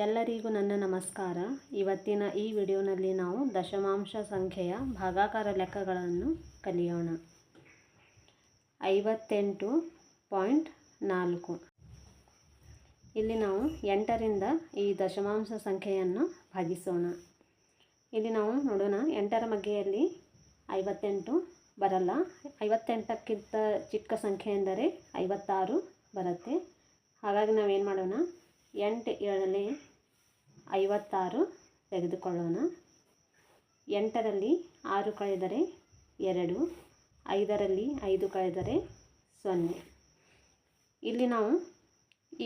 ಎಲ್ಲರಿಗೂ ನನ್ನ ನಮಸ್ಕಾರ. ಇವತ್ತಿನ ಈ ವಿಡಿಯೋನಲ್ಲಿ ನಾವು ದಶಮಾಂಶ ಸಂಖ್ಯೆಯ ಭಾಗಾಕಾರ ಲೆಕ್ಕಗಳನ್ನು ಕಲಿಯೋಣ. 58.4 ಇಲ್ಲಿ ನಾವು 8ರಿಂದ ಈ ದಶಮಾಂಶ ಸಂಖ್ಯೆಯನ್ನು ಭಾಗಿಸೋಣ. ಇಲ್ಲಿ ನಾವು ನೋಡೋಣ, 8ರ ಮಗ್ಗೆಯಲ್ಲಿ 58 ಬರಲ್ಲ. 58ಕ್ಕಿಂತ ಚಿಕ್ಕ ಸಂಖ್ಯೆ ಎಂದರೆ 56 ಬರುತ್ತೆ. ಹಾಗಾಗಿ ನಾವೇನು ಮಾಡೋಣ, 8 7 56 ತೆಗೆದುಕೊಳ್ಳೋಣ. 8ರಲ್ಲಿ 6 ಕಳೆದರೆ 2, 5ರಲ್ಲಿ 5 ಕಳೆದರೆ 0. ಇಲ್ಲಿ ನಾವು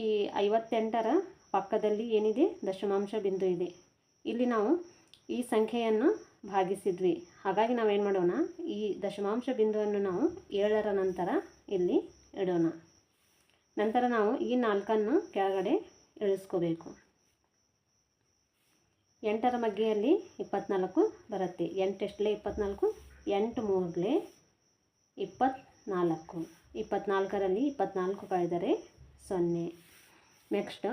ಈ 58ರ ಪಕ್ಕದಲ್ಲಿ ಏನಿದೆ, ದಶಮಾಂಶ ಬಿಂದು ಇದೆ. ಇಲ್ಲಿ ನಾವು ಈ ಸಂಖ್ಯೆಯನ್ನು ಭಾಗಿಸಿದ್ವಿ. ಹಾಗಾಗಿ ನಾವೇನು ಮಾಡೋಣ, ಈ ದಶಮಾಂಶ ಬಿಂದುವನ್ನು ನಾವು 7ರ ನಂತರ ಇಲ್ಲಿ ಇಡೋಣ. ನಂತರ ನಾವು ಈ 4ಅನ್ನು ಕೆಳಗಡೆ ಇಳಿಸ್ಕೋಬೇಕು. 8ರ ಮಗ್ಗೆಯಲ್ಲಿ 24 ಬರುತ್ತೆ. 8 ಎಷ್ಟಲೇ 24, 8 3 24. 24ರಲ್ಲಿ 24 ಕಳೆದರೆ 0. ನೆಕ್ಸ್ಟ್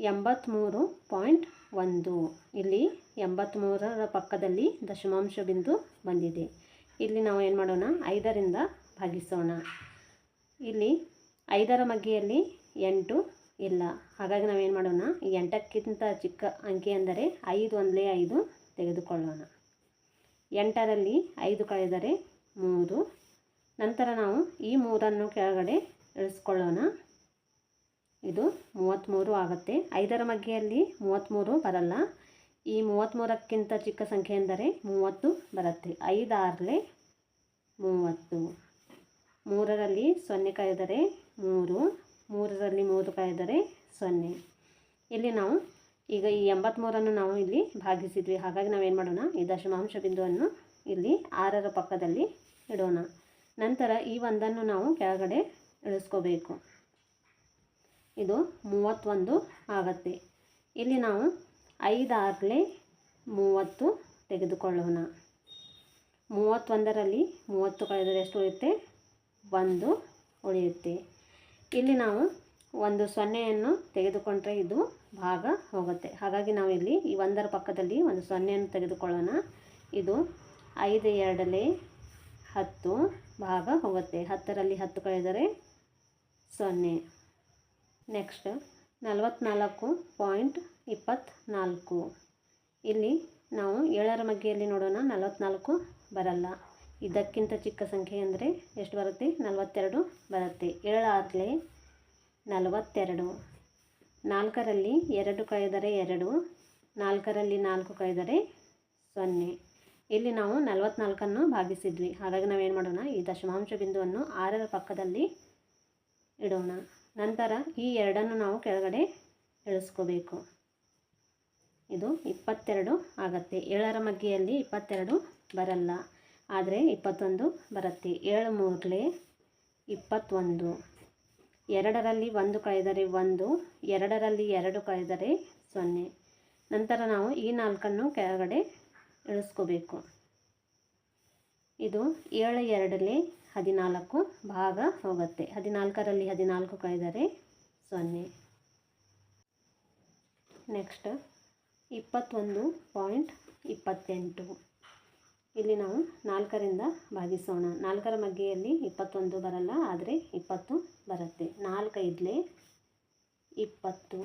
83.1 ಇಲ್ಲಿ 83ರ ಪಕ್ಕದಲ್ಲಿ ದಶಮಾಂಶ ಬಿಂದು ಬಂದಿದೆ. ಇಲ್ಲಿ ನಾವು ಏನು ಮಾಡೋಣ, 5ರಿಂದ ಭಾಗಿಸೋಣ. ಇಲ್ಲಿ 5ರ ಮಗ್ಗೆಯಲ್ಲಿ 8 ಇಲ್ಲ. ಹಾಗಾಗಿ ನಾವೇನು ಮಾಡೋಣ, ಈ 8ಕ್ಕಿಂತ ಚಿಕ್ಕ ಅಂಕೆ ಅಂದರೆ 5 1 5 ತೆಗೆದುಕೊಳ್ಳೋಣ. 8ರಲ್ಲಿ 5 ಕಳೆದರೆ 3. ನಂತರ ನಾವು ಈ 3ಅನ್ನು ಕೆಳಗಡೆ ಇಳಿಸ್ಕೊಳ್ಳೋಣ. ಇದು 33 ಆಗುತ್ತೆ. 5ರ ಮಗ್ಗೆಯಲ್ಲಿ 33 ಬರಲ್ಲ. ಈ 33ಕ್ಕಿಂತ ಚಿಕ್ಕ ಸಂಖ್ಯೆ ಎಂದರೆ 30 ಬರುತ್ತೆ. 5 6 30. 3ರಲ್ಲಿ 0 ಕಳೆದರೆ 3, 3ರಲ್ಲಿ 3 ಕಳೆದರೆ 0. ಇಲ್ಲಿ ನಾವು ಈಗ ಈ 83ಅನ್ನು ನಾವು ಇಲ್ಲಿ ಭಾಗಿಸಿದ್ವಿ. ಹಾಗಾಗಿ ನಾವೇನು ಮಾಡೋಣ, ಈ ದಶಮಾಂಶ ಬಿಂದುವನ್ನು ಇಲ್ಲಿ 6ರ ಪಕ್ಕದಲ್ಲಿ ಇಡೋಣ. ನಂತರ ಈ 1ಅನ್ನು ನಾವು ಕೆಳಗಡೆ ಇಳಿಸ್ಕೋಬೇಕು. ಇದು 31 ಆಗುತ್ತೆ. ಇಲ್ಲಿ ನಾವು 5 6 30 ತೆಗೆದುಕೊಳ್ಳೋಣ. 31ರಲ್ಲಿ 30 ಕಳೆದರೆ ಎಷ್ಟು ಉಳಿಯುತ್ತೆ, 1 ಉಳಿಯುತ್ತೆ. ಇಲ್ಲಿ ನಾವು ಒಂದು 0ಯನ್ನು ತೆಗೆದುಕೊಂಡ್ರೆ ಇದು ಭಾಗ ಹೋಗುತ್ತೆ. ಹಾಗಾಗಿ ನಾವು ಇಲ್ಲಿ ಈ 1ರ ಪಕ್ಕದಲ್ಲಿ ಒಂದು 0ಯನ್ನು ತೆಗೆದುಕೊಳ್ಳೋಣ. ಇದು 5 2 10 ಭಾಗ ಹೋಗುತ್ತೆ. 10ರಲ್ಲಿ 10 ಕಳೆದರೆ 0. ನೆಕ್ಸ್ಟ್ 44.24 ಇಲ್ಲಿ ನಾವು 7ರ ಮಗ್ಗೆಯಲ್ಲಿ ನೋಡೋಣ, 44 ಬರಲ್ಲ. ಇದಕ್ಕಿಂತ ಚಿಕ್ಕ ಸಂಖ್ಯೆ ಅಂದರೆ ಎಷ್ಟು ಬರುತ್ತೆ, 42 ಬರುತ್ತೆ. 7 6 42. 4ರಲ್ಲಿ 2 ಕಳೆದರೆ 2, 4ರಲ್ಲಿ 4 ಕಳೆದರೆ 0. ಇಲ್ಲಿ ನಾವು 44ಅನ್ನು ಭಾಗಿಸಿದ್ವಿ. ಹಾಗಾಗಿ ನಾವೇನು ಮಾಡೋಣ, ಈ ದಶಮಾಂಶ ಬಿಂದುವನ್ನು 6ರ ಪಕ್ಕದಲ್ಲಿ ಇಡೋಣ. ನಂತರ ಈ 2ಅನ್ನು ನಾವು ಕೆಳಗಡೆ ಇಳಿಸ್ಕೋಬೇಕು. ಇದು 22 ಆಗುತ್ತೆ. 7ರ ಮಗ್ಗೆಯಲ್ಲಿ 22 ಬರಲ್ಲ, ಆದರೆ 21 ಬರುತ್ತೆ. 7 3 21. 2ರಲ್ಲಿ 1 ಕಳೆದರೆ 1, 2ರಲ್ಲಿ 2 ಕಳೆದರೆ 0. ನಂತರ ನಾವು ಈ 4ಅನ್ನು ಕೆಳಗಡೆ ಇಳಿಸ್ಕೋಬೇಕು. ಇದು 7 2 14 ಭಾಗ ಹೋಗುತ್ತೆ. 14ರಲ್ಲಿ 14 ಕಳೆದರೆ 0. ನೆಕ್ಸ್ಟ್ 21.28 ಇಲ್ಲಿ ನಾವು 4ರಿಂದ ಭಾಗಿಸೋಣ. 4ರ ಮಗ್ಗೆಯಲ್ಲಿ 21 ಬರಲ್ಲ, ಆದರೆ 20 ಬರುತ್ತೆ. 4 5 20.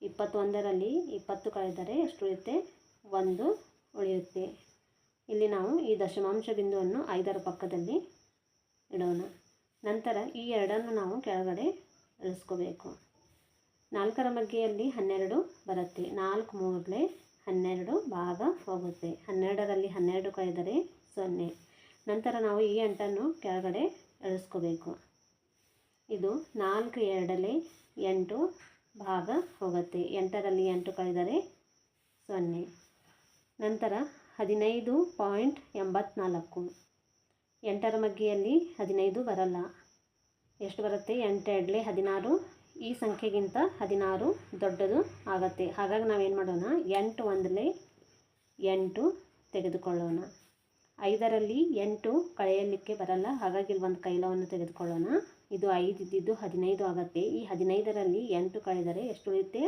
21ರಲ್ಲಿ 20 ಕಳೆದರೆ ಎಷ್ಟು ಉಳಿಯುತ್ತೆ, 1 ಉಳಿಯುತ್ತೆ. ಇಲ್ಲಿ ನಾವು ಈ ದಶಮಾಂಶ ಬಿಂದುವನ್ನು 5ರ ಪಕ್ಕದಲ್ಲಿ ಇಡೋಣ. ನಂತರ ಈ 2ಅನ್ನು ನಾವು ಕೆಳಗಡೆ ಇಳಿಸ್ಕೋಬೇಕು. 4ರ ಮಗ್ಗೆಯಲ್ಲಿ 12 ಬರುತ್ತೆ. 4 3 12 ಭಾಗ ಹೋಗುತ್ತೆ. 12ರಲ್ಲಿ 12 ಕಳೆದರೆ 0. ನಂತರ ನಾವು ಈ 8ಅನ್ನು ಕೆಳಗಡೆ ಇಳಿಸ್ಕೋಬೇಕು. ಇದು 4 2 8 ಭಾಗ ಹೋಗುತ್ತೆ. 8ರಲ್ಲಿ 8 ಕಳೆದರೆ 0. ನಂತರ 15.84 8ರ ಮಗ್ಗೆಯಲ್ಲಿ 15 ಬರಲ್ಲ. ಎಷ್ಟು ಬರುತ್ತೆ, 8 2 16. ಈ ಸಂಖ್ಯೆಗಿಂತ 16 ದೊಡ್ಡದು ಆಗುತ್ತೆ. ಹಾಗಾಗಿ ನಾವೇನು ಮಾಡೋಣ, 8 1 8 ತೆಗೆದುಕೊಳ್ಳೋಣ. 5ರಲ್ಲಿ 8 ಕಳೆಯಲಿಕ್ಕೆ ಬರಲ್ಲ, ಹಾಗಾಗಿ ಇಲ್ಲಿ ಒಂದು ಕೈಲವನ್ನು ತೆಗೆದುಕೊಳ್ಳೋಣ. ಇದು 5 ಇದ್ದಿದ್ದು 15 ಆಗುತ್ತೆ. ಈ 15ರಲ್ಲಿ 8 ಕಳೆದರೆ ಎಷ್ಟು ಉಳಿಯುತ್ತೆ,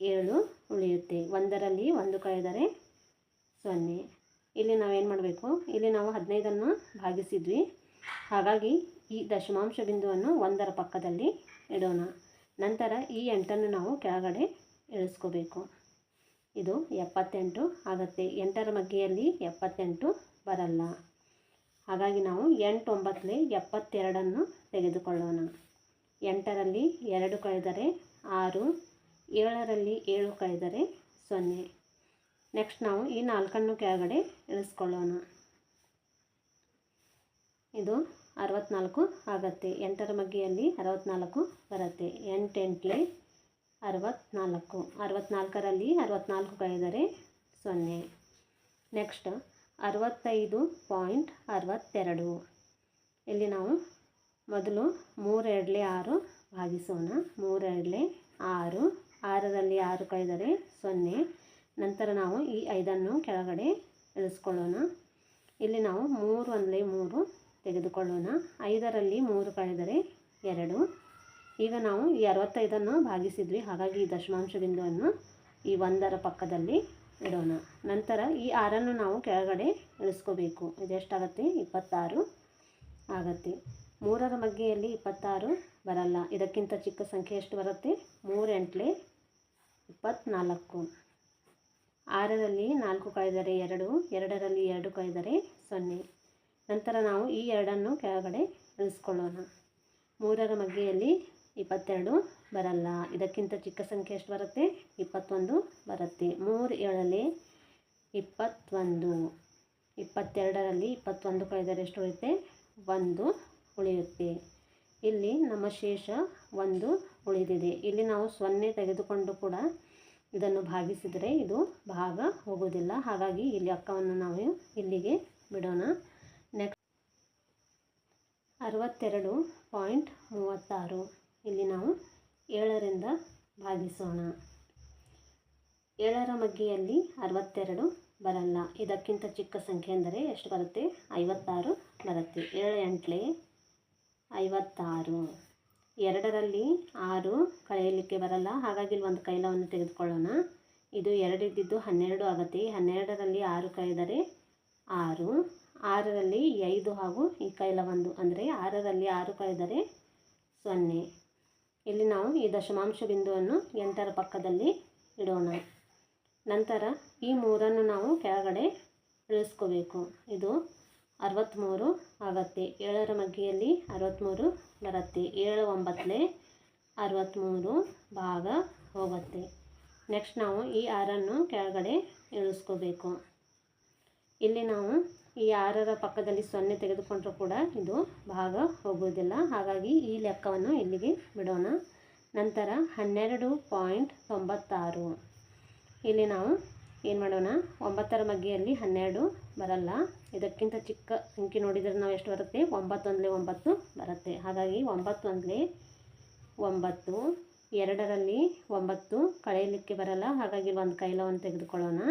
7 ಉಳಿಯುತ್ತೆ. 1ರಲ್ಲಿ 1 ಕಳೆದರೆ 0. ಇಲ್ಲಿ ನಾವೇನು ಮಾಡಬೇಕು, ಇಲ್ಲಿ ನಾವು 15ಅನ್ನು ಭಾಗಿಸಿದ್ವಿ, ಹಾಗಾಗಿ ಈ ದಶಮಾಂಶ ಬಿಂದುವನ್ನು 1ರ ಪಕ್ಕದಲ್ಲಿ ಇಡೋಣ. ನಂತರ ಈ 8ಅನ್ನು ನಾವು ಕೆಳಗಡೆ ಇಳಿಸ್ಕೋಬೇಕು. ಇದು 78 ಆಗುತ್ತೆ. 8ರ ಮಗ್ಗೆಯಲ್ಲಿ 78 ಬರಲ್ಲ, ಹಾಗಾಗಿ ನಾವು 8 9 72ಅನ್ನು ತೆಗೆದುಕೊಳ್ಳೋಣ. 8ರಲ್ಲಿ 2 ಕಳೆದರೆ 6, 7ರಲ್ಲಿ 7 ಕಳೆದರೆ 0. ನೆಕ್ಸ್ಟ್ ನಾವು ಈ 4ಅನ್ನು ಕೆಳಗಡೆ ಇಳಿಸ್ಕೊಳ್ಳೋಣ. ಇದು 64 ಆಗುತ್ತೆ. 8ರ ಮಗ್ಗೆಯಲ್ಲಿ 64 ಬರುತ್ತೆ. 8 8 64. 64ರಲ್ಲಿ 64 ಕಳೆದರೆ 0. ನೆಕ್ಸ್ಟ್ 65.62. ಇಲ್ಲಿ ನಾವು ಮೊದಲು 3 2 6 ಭಾಗಿಸೋಣ. 3 2 6, 6ರಲ್ಲಿ 6 ಕಳೆದರೆ 0. ನಂತರ ನಾವು ಈ 5ಅನ್ನು ಕೆಳಗಡೆ ಇಳಿಸ್ಕೊಳ್ಳೋಣ. ಇಲ್ಲಿ ನಾವು 3 1 3 ತೆಗೆದುಕೊಳ್ಳೋಣ. 5ರಲ್ಲಿ 3 ಕಳೆದರೆ 2. ಈಗ ನಾವು ಈ 65ಅನ್ನು ಭಾಗಿಸಿದ್ವಿ, ಹಾಗಾಗಿ ಈ ದಶಮಾಂಶ ಬಿಂದುವನ್ನು ಈ 1ರ ಪಕ್ಕದಲ್ಲಿ ಇಡೋಣ. ನಂತರ ಈ 6ಅನ್ನು ನಾವು ಕೆಳಗಡೆ ಇಳಿಸ್ಕೋಬೇಕು. ಇದೆಷ್ಟಾಗುತ್ತೆ? 26 ಆಗುತ್ತೆ. 3ರ ಮಗ್ಗೆಯಲ್ಲಿ 26 ಬರಲ್ಲ, ಇದಕ್ಕಿಂತ ಚಿಕ್ಕ ಸಂಖ್ಯೆ ಎಷ್ಟು ಬರುತ್ತೆ? 3 8 24. 6ರಲ್ಲಿ 4 ಕಳೆದರೆ 2, 2ರಲ್ಲಿ 2 ಕಳೆದರೆ 0. ನಂತರ ನಾವು ಈ 2ಅನ್ನು ಕೆಳಗಡೆ ಇಳಿಸ್ಕೊಳ್ಳೋಣ. 3ರ ಮಗ್ಗೆಯಲ್ಲಿ 22 ಬರಲ್ಲ, ಇದಕ್ಕಿಂತ ಚಿಕ್ಕ ಸಂಖ್ಯೆ ಎಷ್ಟು ಬರುತ್ತೆ? 21 ಬರುತ್ತೆ. 3 7 21. 22ರಲ್ಲಿ 21 ಕಳೆದರೆ ಎಷ್ಟು ಉಳಿಯುತ್ತೆ? 1 ಉಳಿಯುತ್ತೆ. ಇಲ್ಲಿ ನಮ್ಮ ಶೇಷ 1 ಉಳಿದಿದೆ. ಇಲ್ಲಿ ನಾವು 0 ತೆಗೆದುಕೊಂಡು ಕೂಡ ಇದನ್ನು ಭಾಗಿಸಿದರೆ ಇದು ಭಾಗ ಹೋಗೋದಿಲ್ಲ, ಹಾಗಾಗಿ ಇಲ್ಲಿ ಅಕ್ಕವನ್ನು ನಾವು ಇಲ್ಲಿಗೆ ಬಿಡೋಣ. ನೆಕ್ಸ್ಟ್ 62.36. ಇಲ್ಲಿ ನಾವು 7ರಿಂದ ಭಾಗಿಸೋಣ. 7ರ ಮಗ್ಗೆಯಲ್ಲಿ 62 ಬರಲ್ಲ, ಇದಕ್ಕಿಂತ ಚಿಕ್ಕ ಸಂಖ್ಯೆ ಅಂದರೆ ಎಷ್ಟು ಬರುತ್ತೆ? 56 ಬರುತ್ತೆ. 7 8 56. 2ರಲ್ಲಿ 6 ಕಳೆಯಲಿಕ್ಕೆ ಬರಲ್ಲ, ಹಾಗಾಗಿ ಇಲ್ಲಿ ಒಂದು ಕೈಲವನ್ನು ತೆಗೆದುಕೊಳ್ಳೋಣ. ಇದು 2 ಇದ್ದಿದ್ದು 12 ಆಗುತ್ತೆ. 12ರಲ್ಲಿ 6 ಕಳೆದರೆ 6, 6ರಲ್ಲಿ 5 ಹಾಗೂ ಈ ಕೈಲ 1 ಅಂದರೆ 6ರಲ್ಲಿ 6 ಕಳೆದರೆ 0. ಇಲ್ಲಿ ನಾವು ಈ ದಶಮಾಂಶ ಬಿಂದುವನ್ನು 8ರ ಪಕ್ಕದಲ್ಲಿ ಇಡೋಣ. ನಂತರ ಈ 3ಅನ್ನು ನಾವು ಕೆಳಗಡೆ ಇಳಿಸ್ಕೋಬೇಕು. ಇದು 63 ಆಗುತ್ತೆ. 7ರ ಮಗ್ಗೆಯಲ್ಲಿ 63 ಬರುತ್ತೆ. 7 9 63 ಭಾಗ ಹೋಗುತ್ತೆ. ನೆಕ್ಸ್ಟ್ ನಾವು ಈ 6ಅನ್ನು ಕೆಳಗಡೆ ಇಳಿಸ್ಕೋಬೇಕು. ಇಲ್ಲಿ ನಾವು ಈ 6ರ ಪಕ್ಕದಲ್ಲಿ 0 ತೆಗೆದುಕೊಂಡ್ರೂ ಕೂಡ ಇದು ಭಾಗ ಹೋಗುವುದಿಲ್ಲ, ಹಾಗಾಗಿ ಈ ಲೆಕ್ಕವನ್ನು ಇಲ್ಲಿಗೆ ಬಿಡೋಣ. ನಂತರ 12.96. ಇಲ್ಲಿ ನಾವು ಏನು ಮಾಡೋಣ, 9ರ ಮಗ್ಗೆಯಲ್ಲಿ 12 ಬರಲ್ಲ, ಇದಕ್ಕಿಂತ ಚಿಕ್ಕ ಅಂಕಿ ನೋಡಿದರೆ ನಾವು ಎಷ್ಟು ಬರುತ್ತೆ? 9 1 9 ಬರುತ್ತೆ, ಹಾಗಾಗಿ 9 1 9. 2ರಲ್ಲಿ 9 ಕಳೆಯಲಿಕ್ಕೆ ಬರಲ್ಲ, ಹಾಗಾಗಿ ಒಂದು ಕೈಲವನ್ನು ತೆಗೆದುಕೊಳ್ಳೋಣ.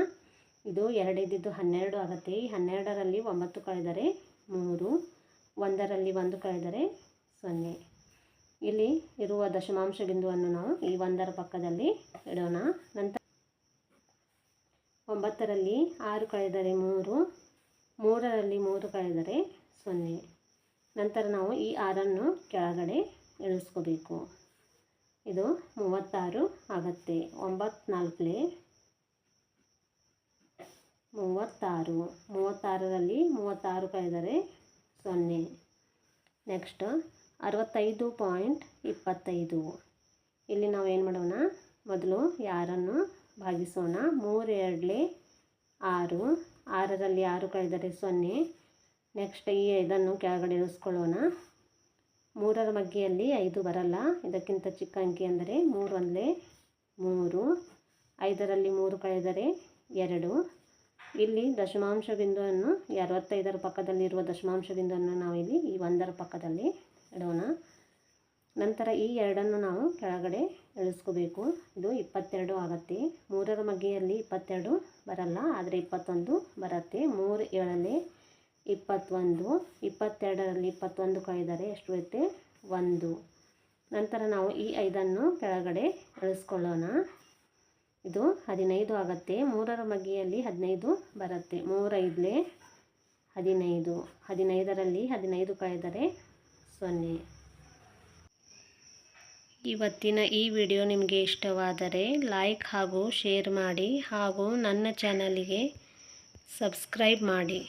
ಇದು 2 ಇದ್ದಿದ್ದು 12 ಆಗುತ್ತೆ. 12ರಲ್ಲಿ 9 ಕಳೆದರೆ 3, 1ರಲ್ಲಿ 1 ಕಳೆದರೆ 0. ಇಲ್ಲಿ ಇರುವ ದಶಮಾಂಶ ಬಿಂದುವನ್ನು ನಾವು ಈ 1ರ ಪಕ್ಕದಲ್ಲಿ ಇಡೋಣ. ನಂತರ 9ರಲ್ಲಿ 6 ಕಳೆದರೆ 3, 3ರಲ್ಲಿ 3 ಕಳೆದರೆ 0. ನಂತರ ನಾವು ಈ 6ಅನ್ನು ಕೆಳಗಡೆ ಇಳಿಸ್ಕೋಬೇಕು. ಇದು 36 ಆಗುತ್ತೆ. 9 4 36. 36ರಲ್ಲಿ 36 ಕಳೆದರೆ 0. ನೆಕ್ಸ್ಟ್ 65.25. ಇಲ್ಲಿ ನಾವು ಏನು ಮಾಡೋಣ, ಮೊದಲು 6ಅನ್ನು ಭಾಗಿಸೋಣ. 3 2 6, 6ರಲ್ಲಿ 6 ಕಳೆದರೆ 0. ನೆಕ್ಸ್ಟ್ ಈ 5ಅನ್ನು ಕೆಳಗಡೆ ಇಳಿಸ್ಕೊಳ್ಳೋಣ. 3ರ ಮಗ್ಗೆಯಲ್ಲಿ 5 ಬರಲ್ಲ, ಇದಕ್ಕಿಂತ ಚಿಕ್ಕ ಅಂಕಿ ಅಂದರೆ 3 1 3. 5ರಲ್ಲಿ 3 ಕಳೆದರೆ 2. ಇಲ್ಲಿ ದಶಮಾಂಶ ಬಿಂದುವನ್ನು 65ರ ಪಕ್ಕದಲ್ಲಿರುವ ದಶಮಾಂಶ ಬಿಂದುವನ್ನು ನಾವಿಲ್ಲಿ ಈ 1ರ ಪಕ್ಕದಲ್ಲಿ ಇಡೋಣ. ನಂತರ ಈ 2ಅನ್ನು ನಾವು ಕೆಳಗಡೆ ಇಳಿಸ್ಕೋಬೇಕು. ಇದು 22 ಆಗುತ್ತೆ. 3ರ ಮಗ್ಗೆಯಲ್ಲಿ 22 ಬರಲ್ಲ, ಆದರೆ 21 ಬರುತ್ತೆ. 3 7 21. 22ರಲ್ಲಿ 21 ಕಳೆದರೆ ಎಷ್ಟು ಬರುತ್ತೆ? 1. ನಂತರ ನಾವು ಈ 5ಅನ್ನು ಕೆಳಗಡೆ ಇಳಿಸ್ಕೊಳ್ಳೋಣ. ಇದು 15 ಆಗುತ್ತೆ. 3ರ ಮಗ್ಗಿಯಲ್ಲಿ 15 ಬರುತ್ತೆ. 3 5 15. 15ರಲ್ಲಿ 15 ಕಳೆದರೆ 0. ಇವತ್ತಿನ ಈ ವಿಡಿಯೋ ನಿಮಗೆ ಇಷ್ಟವಾದರೆ ಲೈಕ್ ಹಾಗೂ ಶೇರ್ ಮಾಡಿ ಹಾಗೂ ನನ್ನ ಚಾನಲಿಗೆ ಸಬ್ಸ್ಕ್ರೈಬ್ ಮಾಡಿ.